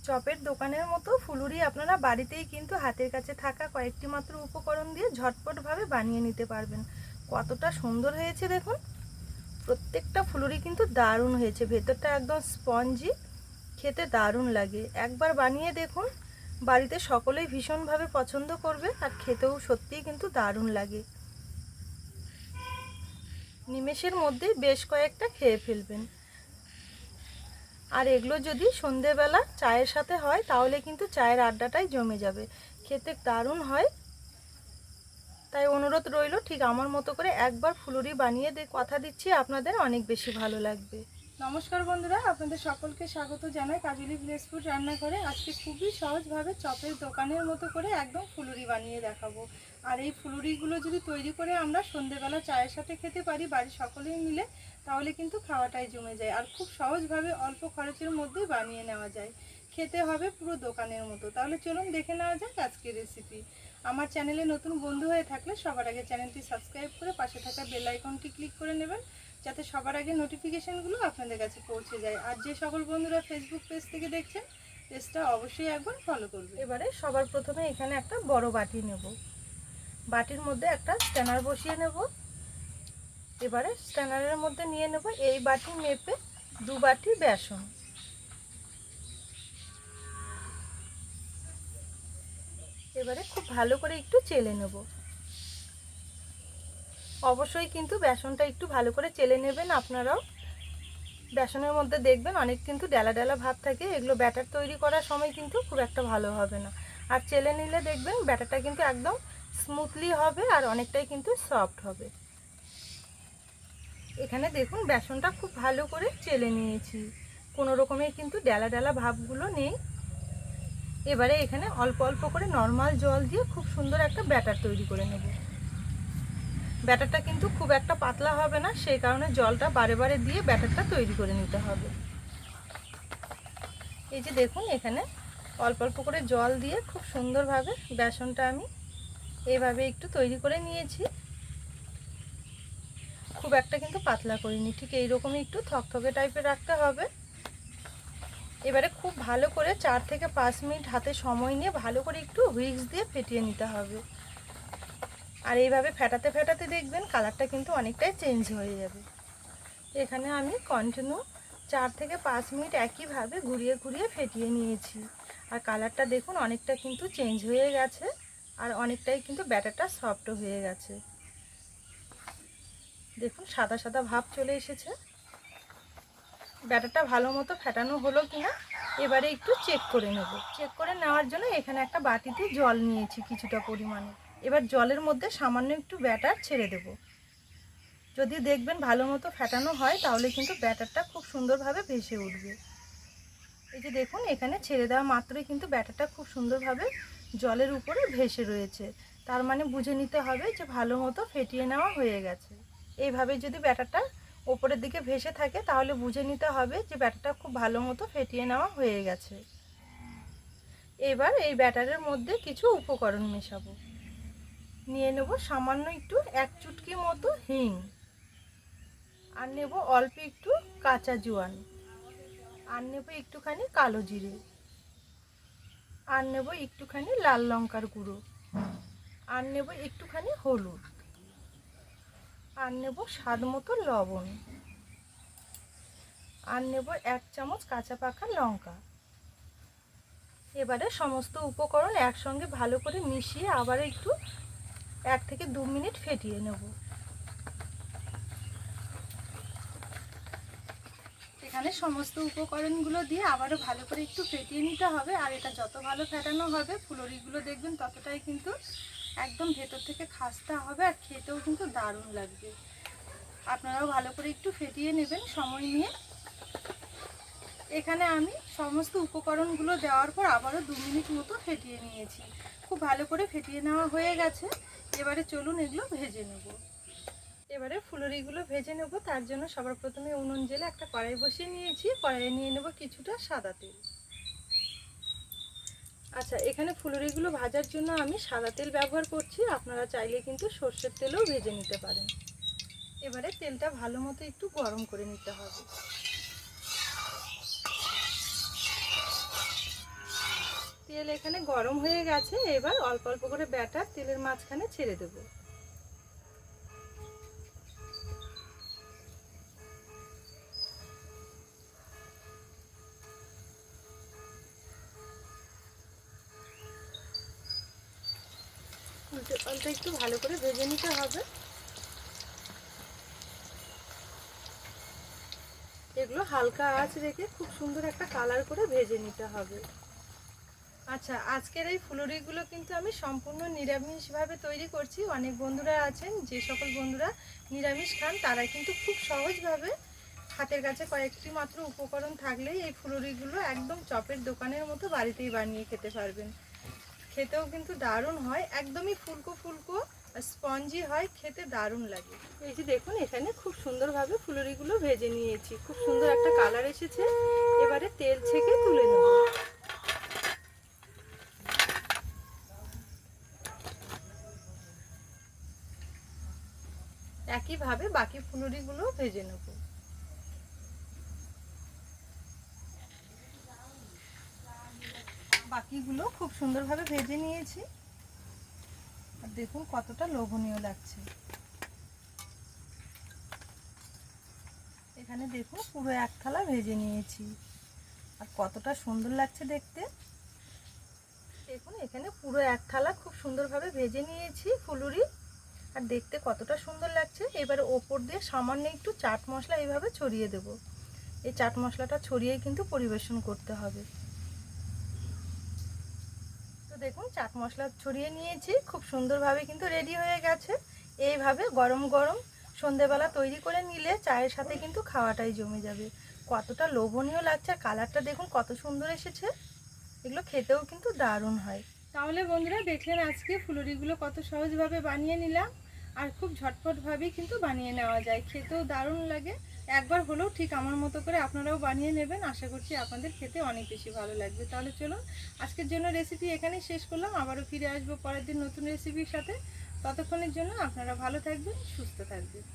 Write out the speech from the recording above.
চপের দোকানের মতো ফুলুরি আপনারা বাড়িতেই কিন্তু হাতের কাছে থাকা কয়েকটি মাত্র উপকরণ দিয়ে ঝটপটভাবে বানিয়ে নিতে পারবেন। কতটা সুন্দর হয়েছে দেখুন। প্রত্যেকটা ফুলুরি কিন্তু দারুণ হয়েছে, ভেতরটা একদম স্পঞ্জি, খেতে দারুণ লাগে। একবার বানিয়ে দেখুন, বাড়িতে সকলেই ভীষণভাবে পছন্দ করবে আর খেতেও সত্যিই কিন্তু দারুণ লাগে। নিমেষের মধ্যেই বেশ কয়েকটা খেয়ে ফেলবেন। আর এগুলো যদি সন্ধেবেলা চায়ের সাথে হয় তাহলে কিন্তু চায়ের আড্ডাটাই জমে যাবে, খেতে দারুণ হয়। তাই অনুরোধ রইল, ঠিক আমার মতো করে একবার ফুলুরি বানিয়ে কথা দিচ্ছি আপনাদের অনেক বেশি ভালো লাগবে। নমস্কার বন্ধুরা, আপনাদের সকলকে স্বাগত জানাই কাজলি ভিলেজ ফুড রান্নাঘরে। আজকে খুবই সহজভাবে চপের দোকানের মতো করে একদম ফুলুরি বানিয়ে দেখাবো। আর এই ফুলুরিগুলো যদি তৈরি করে আমরা সন্ধেবেলা চায়ের সাথে খেতে পারি বাড়ির সকলেই মিলে, তাহলে কিন্তু খাওয়াটাই জমে যায়। আর খুব সহজভাবে অল্প খরচের মধ্যেই বানিয়ে নেওয়া যায়, খেতে হবে পুরো দোকানের মতো। তাহলে চলুন দেখে নেওয়া যাক আজকের রেসিপি। আমার চ্যানেলে নতুন বন্ধু হয়ে থাকলে সবার আগে চ্যানেলটি সাবস্ক্রাইব করে পাশে থাকা বেল আইকনটি ক্লিক করে নেবেন, যাতে সবার আগে নোটিফিকেশনগুলো আপনাদের কাছে পৌঁছে যায়। আর যে সকল বন্ধুরা ফেসবুক পেজ থেকে দেখছেন, পেজটা অবশ্যই একবার ফলো করবেন। এবারে সবার প্রথমে এখানে একটা বড় বাটি নেব, বাটির মধ্যে একটা স্ট্যানার বসিয়ে নেব। এবারে স্ট্যানারের মধ্যে নিয়ে নেব এই বাটি মেপে 2 বাটি বেসন। এবারে খুব ভালো করে একটু চেলে নেব। অবশ্যই কিন্তু বেসনটা একটু ভালো করে চেলে নেবেন আপনারাও। বেসনের মধ্যে দেখবেন অনেক কিন্তু ডেলা ডেলা ভাব থাকে, এগুলো ব্যাটার তৈরি করার সময় কিন্তু খুব একটা ভালো হবে না। আর চেলে নিলে দেখবেন ব্যাটারটা কিন্তু একদম স্মুথলি হবে আর অনেকটাই কিন্তু সফট হবে। এখানে দেখুন বেসনটা খুব ভালো করে চেলে নিয়েছি, কোনো রকমের কিন্তু ডেলা ডেলা ভাবগুলো নেই। এবারে এখানে অল্প অল্প করে নর্মাল জল দিয়ে খুব সুন্দর একটা ব্যাটার তৈরি করে নেব। ব্যাটারটা কিন্তু খুব একটা পাতলা হবে না, সেই কারণে জলটা বারে বারে দিয়ে ব্যাটারটা তৈরি করে নিতে হবে। এই যে দেখুন এখানে অল্প অল্প করে জল দিয়ে খুব সুন্দরভাবে বেসনটা আমি এভাবে একটু তৈরি করে নিয়েছি। খুব একটা কিন্তু পাতলা করিনি, ঠিক এইরকমই একটু থকথকে টাইপের রাখতে হবে। এবারে খুব ভালো করে 4 থেকে 5 মিনিট হাতে সময় নিয়ে ভালো করে একটু হুইস্ক দিয়ে ফেটিয়ে নিতে হবে। আর এইভাবে ফেটাতে ফেটাতে দেখবেন কালারটা কিন্তু অনেকটাই চেঞ্জ হয়ে যাবে। এখানে আমি কন্টিনিউ 4 থেকে 5 মিনিট একইভাবে ঘুরিয়ে ঘুরিয়ে ফেটিয়ে নিয়েছি। আর কালারটা দেখুন অনেকটা কিন্তু চেঞ্জ হয়ে গেছে আর অনেকটাই কিন্তু ব্যাটারটা সফট হয়ে গেছে। দেখুন সাদা সাদা ভাব চলে এসেছে। ব্যাটারটা ভালো মতো ফেটানো হলো কিনা এবারে একটু চেক করে নেব। চেক করে নেওয়ার জন্য এখানে একটা বাটিতে জল নিয়েছি কিছুটা পরিমাণে। এবার জলের মধ্যে সামান্য একটু ব্যাটার ছেড়ে দেব। যদি দেখবেন ভালো মতো ফেটানো হয় তাহলে কিন্তু ব্যাটারটা খুব সুন্দরভাবে ভেসে উঠবে। এই যে দেখুন এখানে ছেড়ে দেওয়া মাত্রই কিন্তু ব্যাটারটা খুব সুন্দরভাবে জলের উপরে ভেসে রয়েছে, তার মানে বুঝে নিতে হবে যে ভালো মতো ফেটিয়ে নেওয়া হয়ে গেছে। এইভাবে যদি ব্যাটারটা ওপরের দিকে ভেসে থাকে তাহলে বুঝে নিতে হবে যে ব্যাটারটা খুব ভালো মতো ফেটিয়ে নেওয়া হয়ে গেছে। এবার এই ব্যাটারের মধ্যে কিছু উপকরণ মেশাবো। নিয়ে নেব সামান্য একটু 1 চুটকি মতো হিং, আর নেব অল্প একটু কাঁচা জোয়ান, আর নেব একটুখানি কালো জিরে, আর নেব একটুখানি লাল লঙ্কার গুঁড়ো, আর নেব একটুখানি হলুদ, আর নেব স্বাদ মতো লবণ, আর নেব 1 চামচ কাঁচা পাকা লঙ্কা। এবারে সমস্ত উপকরণ একসঙ্গে ভালো করে মিশিয়ে আবার একটু 1 থেকে 2 মিনিট ফেটিয়ে নেব। এখানে সমস্ত উপকরণগুলো দিয়ে আবারও ভালো করে একটু ফেটিয়ে নিতে হবে। আর এটা যত ভালো ফেটানো হবে ফুলুরিগুলো দেখবেন ততটাই কিন্তু একদম ভেতর থেকে খাস্তা হবে আর খেতেও কিন্তু দারুণ লাগবে। আপনারাও ভালো করে একটু ফেটিয়ে নেবেন সময় নিয়ে। এখানে আমি সমস্ত উপকরণগুলো দেওয়ার পর আবারও 2 মিনিট মতো ফেটিয়ে নিয়েছি। খুব ভালো করে ফেটিয়ে নেওয়া হয়ে গেছে। এবারে চলুন এগুলো ভেজে নেব। এবারে ফুলুরিগুলো ভেজে নেব, তার জন্য সবার প্রথমে উনুন জেলে একটা কড়াই বসিয়ে নিয়েছি। কড়াইয়ে নিয়ে নেব কিছুটা সাদা তেল। আচ্ছা, এখানে ফুলুরিগুলো ভাজার জন্য আমি সাদা তেল ব্যবহার করছি, আপনারা চাইলে কিন্তু সর্ষের তেলও ভেজে নিতে পারেন। এবারে তেলটা ভালো মতো একটু গরম করে নিতে হবে। তেল এখানে গরম হয়ে গেছে, এবার অল্প অল্প করে ব্যাটার তেলের মাঝখানে ছেড়ে দেবো। উল্টে পাল্টে একটু ভালো করে ভেজে নিতে হবে। এগুলো হালকা আঁচ রেখে খুব সুন্দর একটা কালার করে ভেজে নিতে হবে। আচ্ছা, আজকের এই ফুলুরিগুলো কিন্তু আমি সম্পূর্ণ নিরামিষভাবে তৈরি করছি। অনেক বন্ধুরা আছেন, যে সকল বন্ধুরা নিরামিষ খান, তারা কিন্তু খুব সহজভাবে হাতের কাছে কয়েকটি মাত্র উপকরণ থাকলেই এই ফুলুরিগুলো একদম চপের দোকানের মতো বাড়িতেই বানিয়ে খেতে পারবেন। খেতেও কিন্তু দারুণ হয়, একদমই ফুলকো ফুলকো স্পঞ্জি হয়, খেতে দারুণ লাগে। এই যে দেখুন, এখানে খুব সুন্দরভাবে ফুলুরিগুলো ভেজে নিয়েছি, খুব সুন্দর একটা কালার এসেছে। এবারে তেল ছেঁকে তুলে নেব। একইভাবে বাকি ফুলুরিগুলো ভেজে নেব। বাকিগুলো খুব সুন্দরভাবে ভেজে নিয়েছি, আর দেখুন কতটা লোভনীয় লাগছে। এখানে দেখুন পুরো এক থালা ভেজে নিয়েছি, আর কতটা সুন্দর লাগছে দেখতে। দেখুন এখানে পুরো এক থালা খুব সুন্দরভাবে ভেজে নিয়েছি ফুলুরি, আর দেখতে কতটা সুন্দর লাগছে। এবারে ওপর দিয়ে সামান্য একটু চাট মশলা এইভাবে ছড়িয়ে দেব। এই চাট মশলাটা ছড়িয়ে কিন্তু পরিবেশন করতে হবে। তো দেখুন চাট মশলা ছড়িয়ে নিয়েছি, খুব সুন্দরভাবে কিন্তু রেডি হয়ে গেছে। এইভাবে গরম গরম সন্ধেবেলা তৈরি করে নিলে চায়ের সাথে কিন্তু খাওয়াটাই জমে যাবে। কতটা লোভনীয় লাগছে, আর কালারটা দেখুন কত সুন্দর এসেছে। এগুলো খেতেও কিন্তু দারুণ হয়। তাহলে বন্ধুরা দেখলেন আজকে ফুলুরিগুলো কত সহজভাবে বানিয়ে নিলাম, আর খুব ঝটপটভাবেই কিন্তু বানিয়ে নেওয়া যায়, খেতেও দারুণ লাগে। একবার হলেও ঠিক আমার মতো করে আপনারাও বানিয়ে নেবেন, আশা করছি আপনাদের খেতে অনেক বেশি ভালো লাগবে। তাহলে চলুন আজকের জন্য রেসিপি এখানেই শেষ করলাম, আবারও ফিরে আসবো পরের দিন নতুন রেসিপির সাথে। ততক্ষণের জন্য আপনারা ভালো থাকবেন, সুস্থ থাকবেন।